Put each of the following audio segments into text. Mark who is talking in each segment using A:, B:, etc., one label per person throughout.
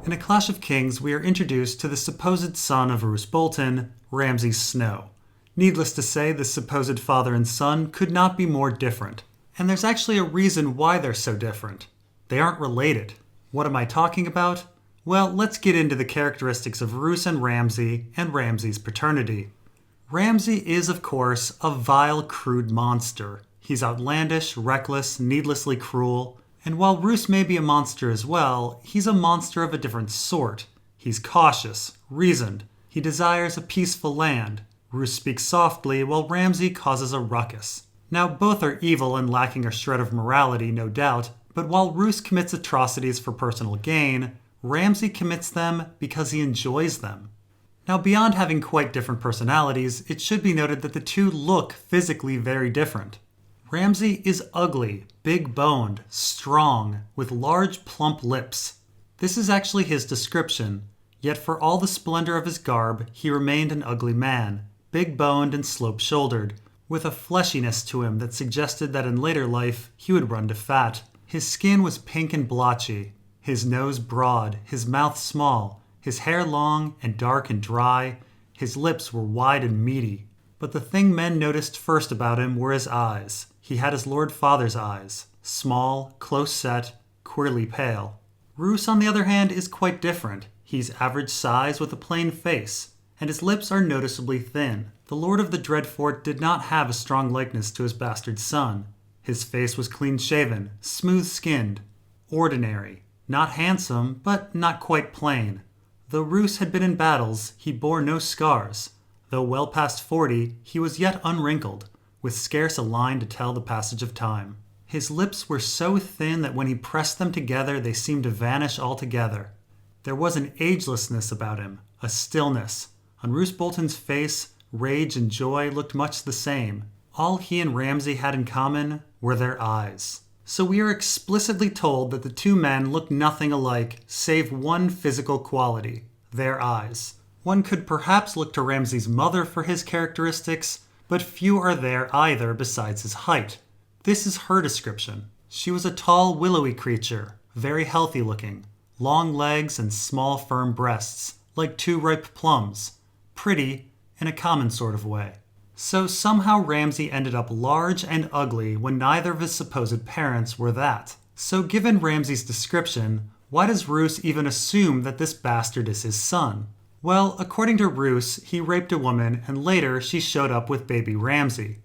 A: In A Clash of Kings, we are introduced to the supposed son of Roose Bolton, Ramsay Snow. Needless to say, this supposed father and son could not be more different. And there's actually a reason why they're so different. They aren't related. What am I talking about? Well, let's get into the characteristics of Roose and Ramsay's paternity. Ramsay is, of course, a vile, crude monster. He's outlandish, reckless, needlessly cruel. And while Roose may be a monster as well, he's a monster of a different sort. He's cautious, reasoned. He desires a peaceful land. Roose speaks softly, while Ramsay causes a ruckus. Now, both are evil and lacking a shred of morality, no doubt, but while Roose commits atrocities for personal gain, Ramsay commits them because he enjoys them. Now, beyond having quite different personalities, it should be noted that the two look physically very different. Ramsay is ugly, big-boned, strong, with large, plump lips. This is actually his description, yet for all the splendor of his garb, he remained an ugly man, big-boned and slope-shouldered, with a fleshiness to him that suggested that in later life he would run to fat. His skin was pink and blotchy, his nose broad, his mouth small, his hair long and dark and dry, his lips were wide and meaty. But the thing men noticed first about him were his eyes. He had his Lord Father's eyes, small, close-set, queerly pale. Roose, on the other hand, is quite different. He's average size with a plain face, and his lips are noticeably thin. The Lord of the Dreadfort did not have a strong likeness to his bastard son. His face was clean-shaven, smooth-skinned, ordinary, not handsome, but not quite plain. Though Roose had been in battles, he bore no scars. Though well past 40, he was yet unwrinkled, with scarce a line to tell the passage of time. His lips were so thin that when he pressed them together, they seemed to vanish altogether. There was an agelessness about him, a stillness. On Roose Bolton's face, rage and joy looked much the same. All he and Ramsay had in common were their eyes. So we are explicitly told that the two men look nothing alike, save one physical quality, their eyes. One could perhaps look to Ramsay's mother for his characteristics, but few are there either besides his height. This is her description. She was a tall, willowy creature, very healthy looking, long legs and small, firm breasts, like two ripe plums, pretty in a common sort of way. So somehow Ramsay ended up large and ugly when neither of his supposed parents were that. So given Ramsay's description, why does Roose even assume that this bastard is his son? Well, according to Roose, he raped a woman and later she showed up with baby Ramsay.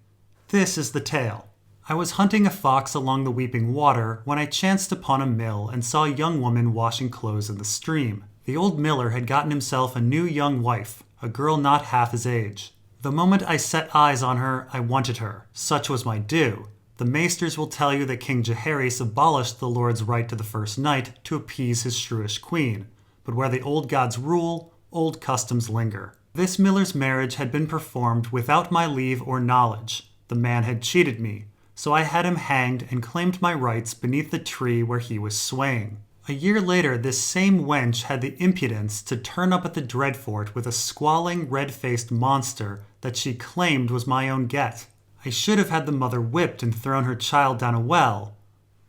A: This is the tale. I was hunting a fox along the weeping water when I chanced upon a mill and saw a young woman washing clothes in the stream. The old miller had gotten himself a new young wife, a girl not half his age. The moment I set eyes on her, I wanted her. Such was my due. The maesters will tell you that King Jaehaerys abolished the lord's right to the first night to appease his shrewish queen. But where the old gods rule, old customs linger. This miller's marriage had been performed without my leave or knowledge. The man had cheated me, so I had him hanged and claimed my rights beneath the tree where he was swaying. A year later, this same wench had the impudence to turn up at the Dreadfort with a squalling, red-faced monster that she claimed was my own get. I should have had the mother whipped and thrown her child down a well,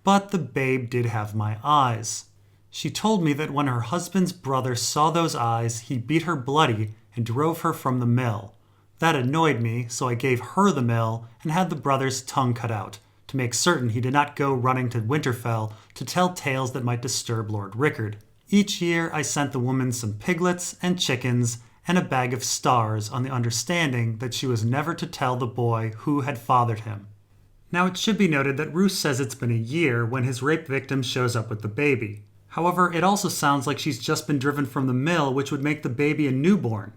A: but the babe did have my eyes. She told me that when her husband's brother saw those eyes, he beat her bloody and drove her from the mill. That annoyed me, so I gave her the mill and had the brother's tongue cut out, to make certain he did not go running to Winterfell to tell tales that might disturb Lord Rickard. Each year I sent the woman some piglets and chickens and a bag of stars on the understanding that she was never to tell the boy who had fathered him. Now it should be noted that Roose says it's been a year when his rape victim shows up with the baby. However, it also sounds like she's just been driven from the mill, which would make the baby a newborn.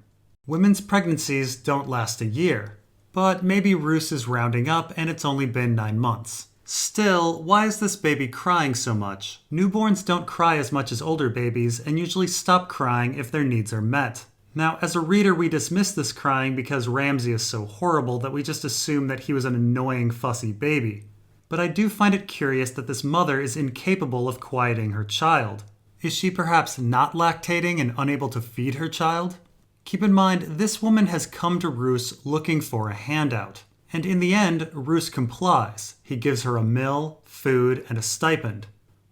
A: Women's pregnancies don't last a year. But maybe Roose is rounding up and it's only been 9 months. Still, why is this baby crying so much? Newborns don't cry as much as older babies and usually stop crying if their needs are met. Now, as a reader, we dismiss this crying because Ramsay is so horrible that we just assume that he was an annoying, fussy baby. But I do find it curious that this mother is incapable of quieting her child. Is she perhaps not lactating and unable to feed her child? Keep in mind, this woman has come to Roose looking for a handout. And in the end, Roose complies. He gives her a mill, food, and a stipend.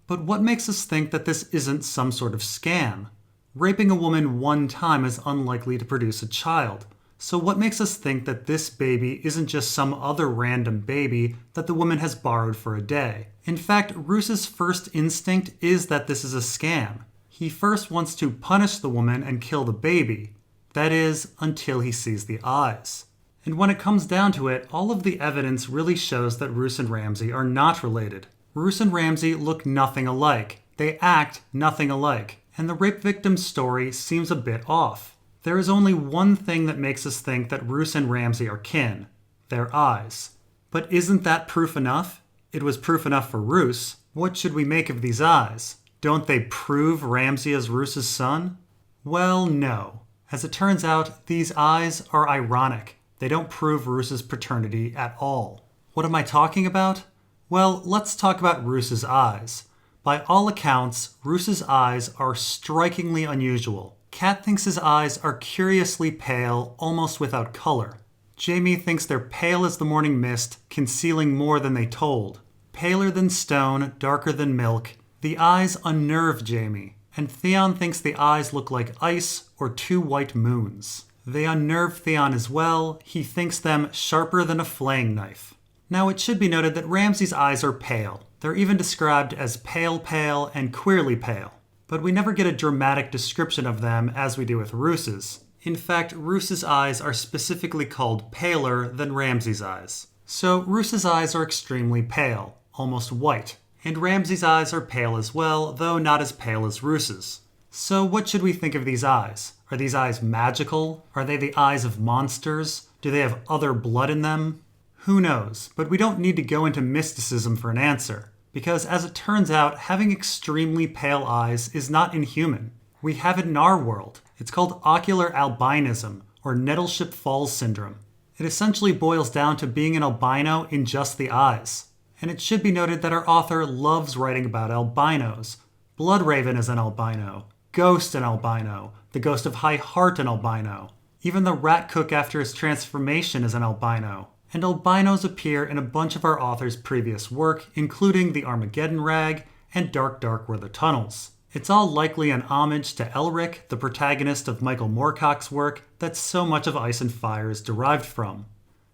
A: But what makes us think that this isn't some sort of scam? Raping a woman one time is unlikely to produce a child. So what makes us think that this baby isn't just some other random baby that the woman has borrowed for a day? In fact, Roose's first instinct is that this is a scam. He first wants to punish the woman and kill the baby. That is, until he sees the eyes. And when it comes down to it, all of the evidence really shows that Roose and Ramsay are not related. Roose and Ramsay look nothing alike. They act nothing alike. And the rape victim's story seems a bit off. There is only one thing that makes us think that Roose and Ramsay are kin: their eyes. But isn't that proof enough? It was proof enough for Roose. What should we make of these eyes? Don't they prove Ramsay as Roose's son? Well, no. As it turns out, these eyes are ironic. They don't prove Roose's paternity at all. What am I talking about? Well, let's talk about Roose's eyes. By all accounts, Roose's eyes are strikingly unusual. Kat thinks his eyes are curiously pale, almost without color. Jaime thinks they're pale as the morning mist, concealing more than they told. Paler than stone, darker than milk, the eyes unnerve Jaime. And Theon thinks the eyes look like ice or two white moons. They unnerve Theon as well. He thinks them sharper than a flaying knife. Now it should be noted that Ramsay's eyes are pale. They're even described as pale pale and queerly pale. But we never get a dramatic description of them as we do with Roose's. In fact, Roose's eyes are specifically called paler than Ramsay's eyes. So Roose's eyes are extremely pale, almost white. And Ramsay's eyes are pale as well, though not as pale as Roose's. So what should we think of these eyes? Are these eyes magical? Are they the eyes of monsters? Do they have other blood in them? Who knows, but we don't need to go into mysticism for an answer. Because as it turns out, having extremely pale eyes is not inhuman. We have it in our world. It's called ocular albinism, or Nettleship Falls syndrome. It essentially boils down to being an albino in just the eyes. And it should be noted that our author loves writing about albinos. Bloodraven is an albino. Ghost an albino. The Ghost of High Heart an albino. Even the Rat Cook after his transformation is an albino. And albinos appear in a bunch of our author's previous work, including The Armageddon Rag and Dark Dark Were the Tunnels. It's all likely an homage to Elric, the protagonist of Michael Moorcock's work that so much of Ice and Fire is derived from.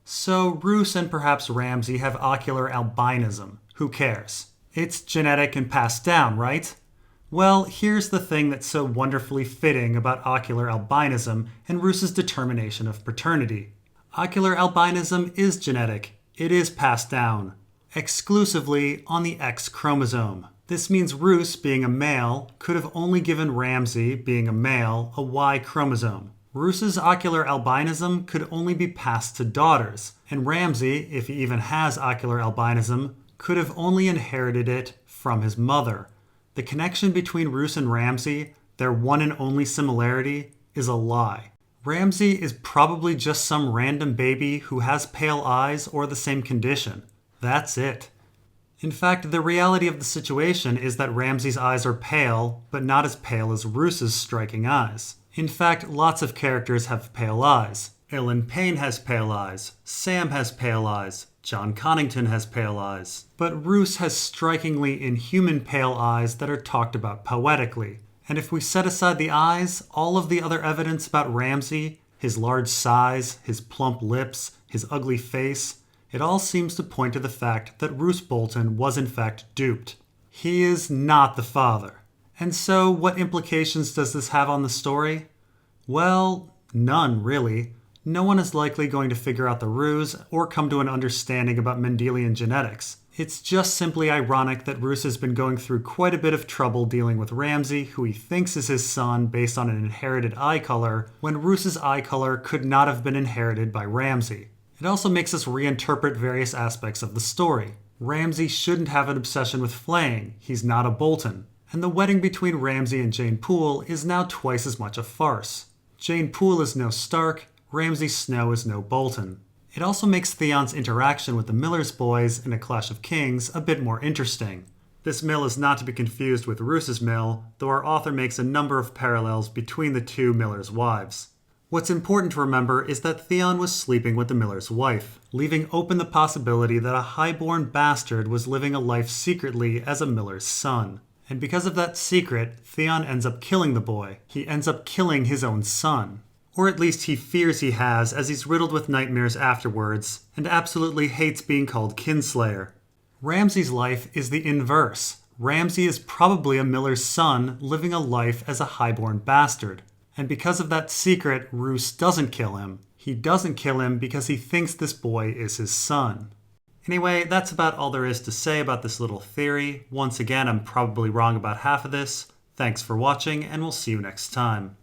A: So Roose and perhaps Ramsay have ocular albinism. Who cares? It's genetic and passed down, right? Well, here's the thing that's so wonderfully fitting about ocular albinism and Roose's determination of paternity. Ocular albinism is genetic. It is passed down. Exclusively on the X chromosome. This means Roose, being a male, could have only given Ramsay, being a male, a Y chromosome. Roose's ocular albinism could only be passed to daughters, and Ramsay, if he even has ocular albinism, could have only inherited it from his mother. The connection between Roose and Ramsay, their one and only similarity, is a lie. Ramsay is probably just some random baby who has pale eyes or the same condition. That's it. In fact, the reality of the situation is that Ramsay's eyes are pale, but not as pale as Roose's striking eyes. In fact, lots of characters have pale eyes. Ilyn Payne has pale eyes. Sam has pale eyes. John Connington has pale eyes. But Roose has strikingly inhuman pale eyes that are talked about poetically. And if we set aside the eyes, all of the other evidence about Ramsay, his large size, his plump lips, his ugly face, it all seems to point to the fact that Roose Bolton was in fact duped. He is not the father. And so, what implications does this have on the story? Well, none, really. No one is likely going to figure out the ruse or come to an understanding about Mendelian genetics. It's just simply ironic that Roose has been going through quite a bit of trouble dealing with Ramsay, who he thinks is his son based on an inherited eye color, when Roose's eye color could not have been inherited by Ramsay. It also makes us reinterpret various aspects of the story. Ramsay shouldn't have an obsession with flaying. He's not a Bolton. And the wedding between Ramsay and Jane Poole is now twice as much a farce. Jane Poole is no Stark, Ramsay Snow is no Bolton. It also makes Theon's interaction with the Miller's boys in A Clash of Kings a bit more interesting. This mill is not to be confused with Roose's mill, though our author makes a number of parallels between the two Miller's wives. What's important to remember is that Theon was sleeping with the Miller's wife, leaving open the possibility that a highborn bastard was living a life secretly as a Miller's son. And because of that secret, Theon ends up killing the boy. He ends up killing his own son. Or at least he fears he has, as he's riddled with nightmares afterwards, and absolutely hates being called Kinslayer. Ramsay's life is the inverse. Ramsay is probably a miller's son living a life as a highborn bastard. And because of that secret, Roose doesn't kill him. He doesn't kill him because he thinks this boy is his son. Anyway, that's about all there is to say about this little theory. Once again, I'm probably wrong about half of this. Thanks for watching, and we'll see you next time.